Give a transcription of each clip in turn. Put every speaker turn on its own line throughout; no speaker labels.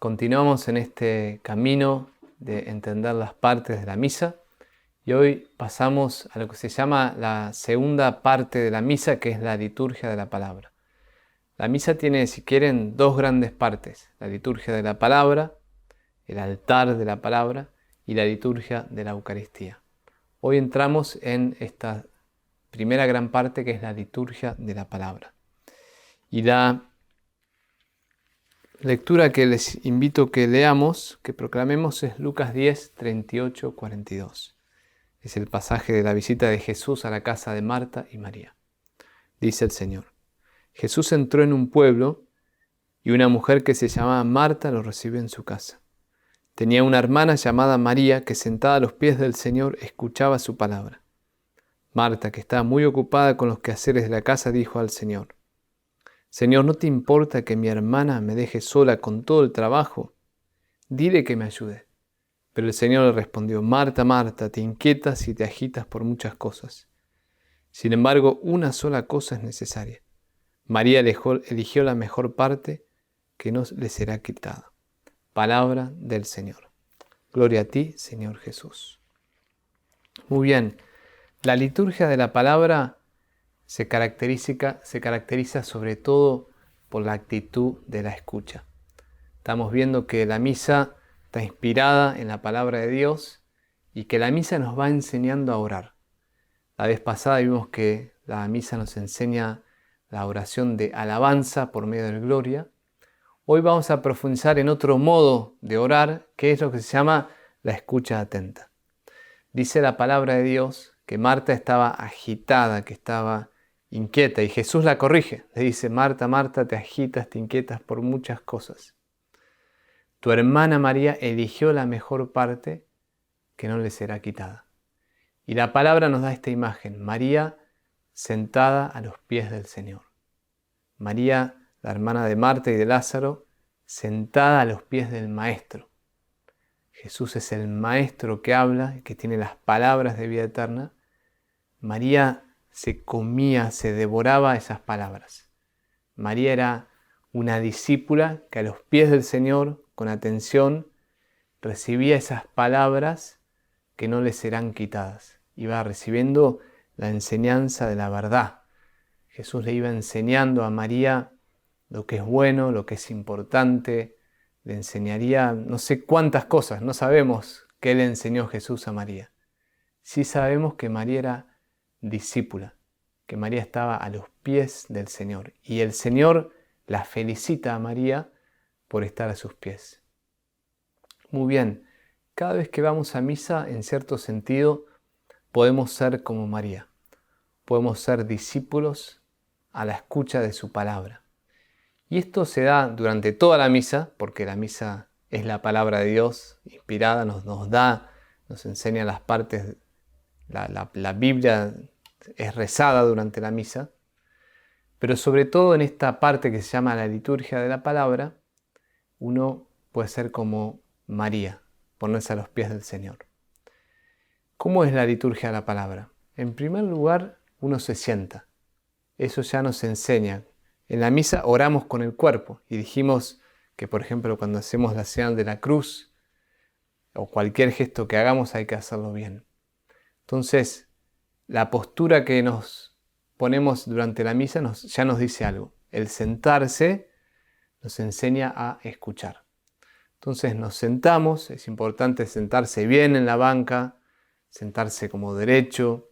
Continuamos en este camino de entender las partes de la misa y hoy pasamos a lo que se llama la segunda parte de la misa, que es la liturgia de la palabra. La misa tiene, si quieren, dos grandes partes: la liturgia de la palabra, el altar de la palabra, y la liturgia de la Eucaristía. Hoy entramos en esta primera gran parte, que es la liturgia de la palabra. Y la lectura que les invito que leamos, que proclamemos, es Lucas 10, 38, 42. Es el pasaje de la visita de Jesús a la casa de Marta y María. Dice el Señor: Jesús entró en un pueblo y una mujer que se llamaba Marta lo recibió en su casa. Tenía una hermana llamada María que, sentada a los pies del Señor, escuchaba su palabra. Marta, que estaba muy ocupada con los quehaceres de la casa, dijo al Señor: Señor, ¿no te importa que mi hermana me deje sola con todo el trabajo? Dile que me ayude. Pero el Señor le respondió: Marta, Marta, te inquietas y te agitas por muchas cosas. Sin embargo, una sola cosa es necesaria. María eligió la mejor parte, que no le será quitada. Palabra del Señor. Gloria a ti, Señor Jesús. Muy bien, la liturgia de la palabra se caracteriza sobre todo por la actitud de la escucha. Estamos viendo que la misa está inspirada en la palabra de Dios y que la misa nos va enseñando a orar. La vez pasada vimos que la misa nos enseña la oración de alabanza por medio del Gloria. Hoy vamos a profundizar en otro modo de orar, que es lo que se llama la escucha atenta. Dice la palabra de Dios que Marta estaba agitada, que estaba inquieta, y Jesús la corrige. Le dice: Marta, Marta, te agitas, te inquietas por muchas cosas. Tu hermana María eligió la mejor parte, que no le será quitada. Y la palabra nos da esta imagen: María sentada a los pies del Señor. María, la hermana de Marta y de Lázaro, sentada a los pies del Maestro. Jesús es el Maestro que habla y que tiene las palabras de vida eterna. María se comía, se devoraba esas palabras. María era una discípula que a los pies del Señor, con atención, recibía esas palabras que no le serán quitadas. Iba recibiendo la enseñanza de la verdad. Jesús le iba enseñando a María lo que es bueno, lo que es importante. Le enseñaría no sé cuántas cosas. No sabemos qué le enseñó Jesús a María. Sí sabemos que María era discípula, que María estaba a los pies del Señor. Y el Señor la felicita a María por estar a sus pies. Muy bien, cada vez que vamos a misa, en cierto sentido, podemos ser como María. Podemos ser discípulos a la escucha de su palabra. Y esto se da durante toda la misa, porque la misa es la palabra de Dios inspirada, nos enseña las partes. La Biblia es rezada durante la misa, pero sobre todo en esta parte que se llama la liturgia de la palabra, uno puede ser como María, ponerse a los pies del Señor. ¿Cómo es la liturgia de la palabra? En primer lugar, uno se sienta. Eso ya nos enseña. En la misa oramos con el cuerpo y dijimos que, por ejemplo, cuando hacemos la señal de la cruz o cualquier gesto que hagamos, hay que hacerlo bien. Entonces, la postura que nos ponemos durante la misa ya nos dice algo. El sentarse nos enseña a escuchar. Entonces nos sentamos, es importante sentarse bien en la banca, sentarse como derecho.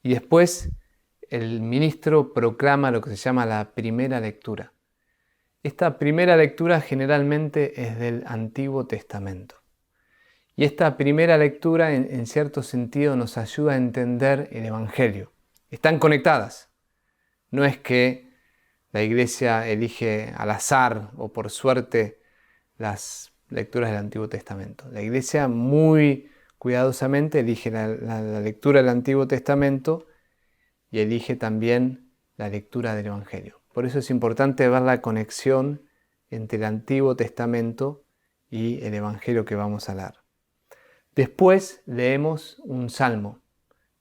Y después el ministro proclama lo que se llama la primera lectura. Esta primera lectura generalmente es del Antiguo Testamento. Y esta primera lectura, en cierto sentido, nos ayuda a entender el Evangelio. Están conectadas. No es que la Iglesia elige al azar o por suerte las lecturas del Antiguo Testamento. La Iglesia muy cuidadosamente elige la lectura del Antiguo Testamento y elige también la lectura del Evangelio. Por eso es importante ver la conexión entre el Antiguo Testamento y el Evangelio que vamos a leer. Después leemos un salmo.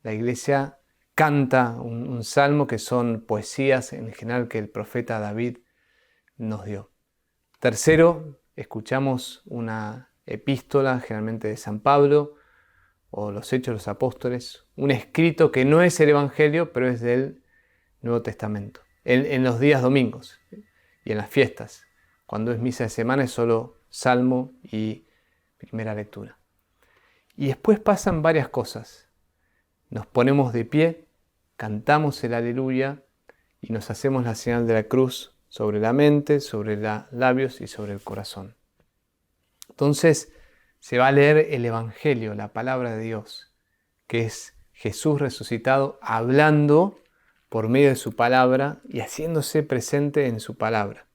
La Iglesia canta un salmo, que son poesías en general que el profeta David nos dio. Tercero, escuchamos una epístola, generalmente de San Pablo, o los Hechos de los Apóstoles, un escrito que no es el Evangelio, pero es del Nuevo Testamento, en los días domingos y en las fiestas. Cuando es misa de semana es solo salmo y primera lectura. Y después pasan varias cosas. Nos ponemos de pie, cantamos el aleluya y nos hacemos la señal de la cruz sobre la mente, sobre los labios y sobre el corazón. Entonces se va a leer el Evangelio, la palabra de Dios, que es Jesús resucitado hablando por medio de su palabra y haciéndose presente en su palabra.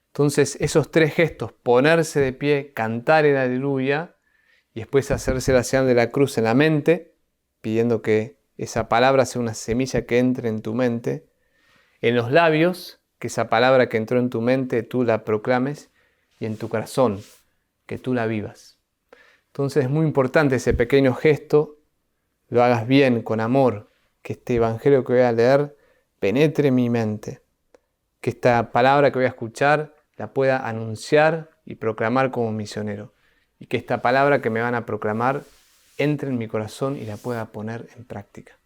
Entonces esos tres gestos, ponerse de pie, cantar el aleluya y después hacerse la señal de la cruz en la mente, pidiendo que esa palabra sea una semilla que entre en tu mente, en los labios, que esa palabra que entró en tu mente tú la proclames, y en tu corazón, que tú la vivas. Entonces es muy importante ese pequeño gesto, lo hagas bien, con amor, que este evangelio que voy a leer penetre en mi mente, que esta palabra que voy a escuchar la pueda anunciar y proclamar como misionero, y que esta palabra que me van a proclamar entre en mi corazón y la pueda poner en práctica.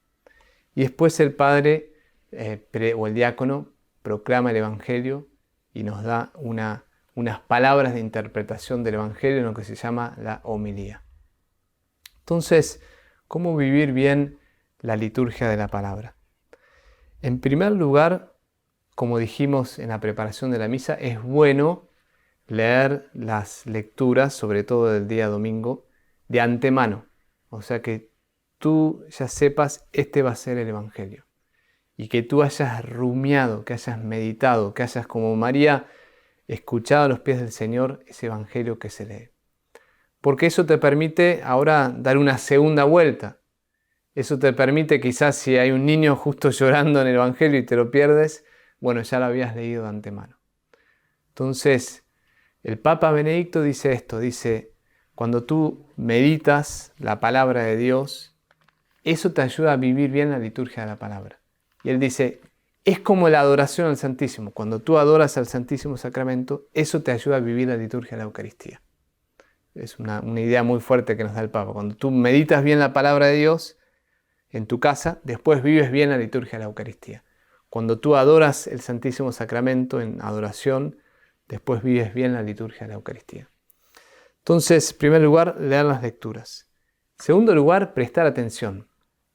Y después el padre o el diácono proclama el evangelio y nos da unas palabras de interpretación del evangelio en lo que se llama la homilía. Entonces, ¿cómo vivir bien la liturgia de la palabra? En primer lugar, como dijimos en la preparación de la misa, es bueno leer las lecturas, sobre todo del día domingo, de antemano. O sea que tú ya sepas, este va a ser el evangelio. Y que tú hayas rumiado, que hayas meditado, que hayas como María escuchado a los pies del Señor ese evangelio que se lee. Porque eso te permite ahora dar una segunda vuelta. Eso te permite, quizás si hay un niño justo llorando en el evangelio y te lo pierdes, bueno, ya lo habías leído de antemano. Entonces, el Papa Benedicto dice esto, dice, cuando tú meditas la palabra de Dios, eso te ayuda a vivir bien la liturgia de la palabra. Y él dice, es como la adoración al Santísimo. Cuando tú adoras al Santísimo Sacramento, eso te ayuda a vivir la liturgia de la Eucaristía. Es una idea muy fuerte que nos da el Papa. Cuando tú meditas bien la palabra de Dios en tu casa, después vives bien la liturgia de la Eucaristía. Cuando tú adoras el Santísimo Sacramento en adoración, después vives bien la liturgia de la Eucaristía. Entonces, en primer lugar, leer las lecturas. En segundo lugar, prestar atención.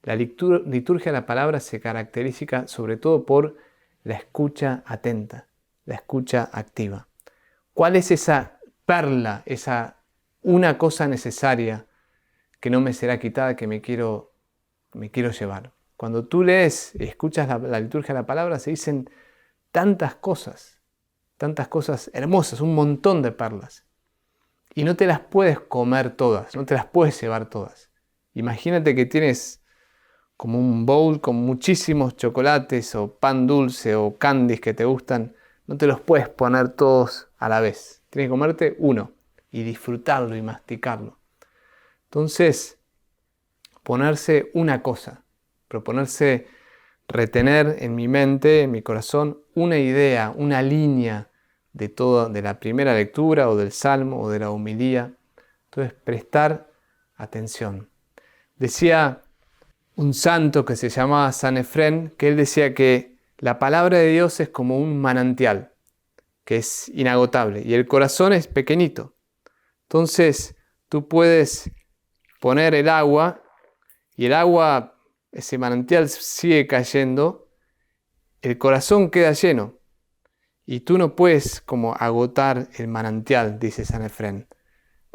La liturgia de la palabra se caracteriza sobre todo por la escucha atenta, la escucha activa. ¿Cuál es esa perla, esa una cosa necesaria que no me será quitada, que me quiero llevar? Cuando tú lees y escuchas la liturgia de la palabra, se dicen tantas cosas hermosas, un montón de perlas. Y no te las puedes comer todas, no te las puedes llevar todas. Imagínate que tienes como un bowl con muchísimos chocolates o pan dulce o candies que te gustan, no te los puedes poner todos a la vez. Tienes que comerte uno y disfrutarlo y masticarlo. Entonces, ponerse una cosa, proponerse retener en mi mente, en mi corazón, una idea, una línea de la primera lectura o del salmo o de la homilía. Entonces, prestar atención. Decía un santo que se llamaba San Efrén, que él decía que la palabra de Dios es como un manantial, que es inagotable, y el corazón es pequeñito. Entonces, tú puedes poner el agua, y el agua, ese manantial sigue cayendo, el corazón queda lleno, y tú no puedes como agotar el manantial, dice San Efrén,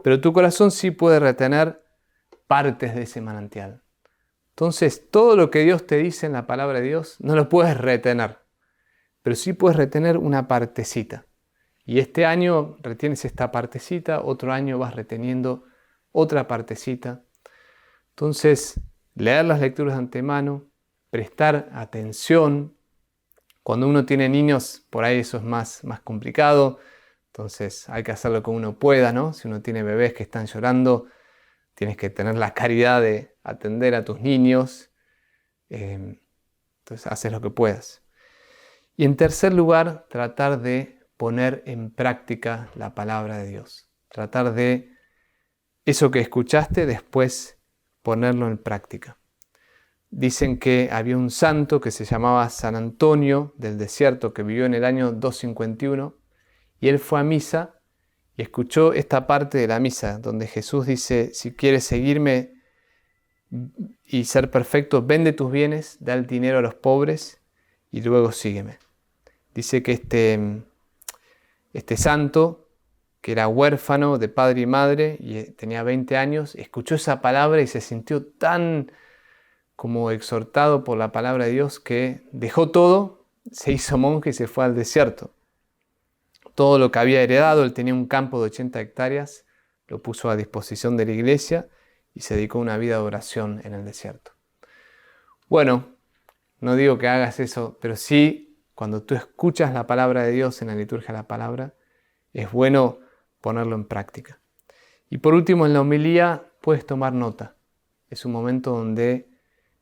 pero tu corazón sí puede retener partes de ese manantial. Entonces, todo lo que Dios te dice en la palabra de Dios no lo puedes retener, pero sí puedes retener una partecita. Y este año retienes esta partecita, otro año vas reteniendo otra partecita. Entonces, leer las lecturas de antemano, prestar atención. Cuando uno tiene niños, por ahí eso es más complicado. Entonces, hay que hacerlo como uno pueda, ¿no? Si uno tiene bebés que están llorando, tienes que tener la caridad de atender a tus niños. Entonces haces lo que puedas. Y en tercer lugar, tratar de poner en práctica la palabra de Dios. Tratar de eso que escuchaste después ponerlo en práctica. Dicen que había un santo que se llamaba San Antonio del Desierto que vivió en el año 251 y él fue a misa y escuchó esta parte de la misa donde Jesús dice: si quieres seguirme y ser perfecto, vende tus bienes, da el dinero a los pobres y luego sígueme. Dice que este santo, que era huérfano de padre y madre y tenía 20 años, escuchó esa palabra y se sintió tan como exhortado por la palabra de Dios que dejó todo, se hizo monje y se fue al desierto. Todo lo que había heredado, él tenía un campo de 80 hectáreas, lo puso a disposición de la iglesia y se dedicó a una vida de oración en el desierto. Bueno, no digo que hagas eso, pero sí, cuando tú escuchas la palabra de Dios en la liturgia de la palabra, es bueno ponerlo en práctica. Y por último, en la homilía puedes tomar nota. Es un momento donde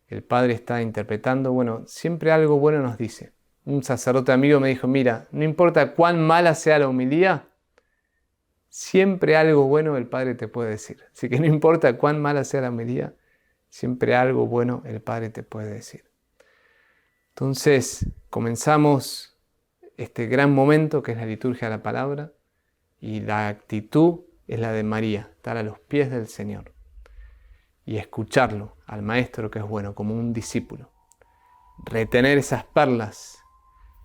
el Padre está interpretando, siempre algo bueno nos dice. Un sacerdote amigo me dijo: mira, no importa cuán mala sea la homilía, siempre algo bueno el Padre te puede decir. Así que no importa cuán mala sea la homilía, siempre algo bueno el Padre te puede decir. Entonces, comenzamos este gran momento que es la liturgia de la palabra y la actitud es la de María, estar a los pies del Señor y escucharlo al Maestro que es bueno, como un discípulo. Retener esas perlas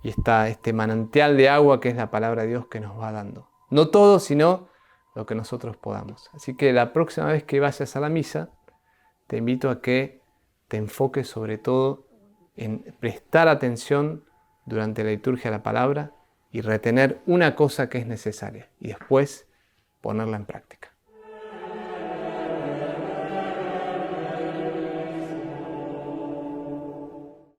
y este manantial de agua que es la palabra de Dios que nos va dando. No todo, sino lo que nosotros podamos. Así que la próxima vez que vayas a la misa, te invito a que te enfoques sobre todo en prestar atención durante la liturgia de la palabra y retener una cosa que es necesaria y después ponerla en práctica.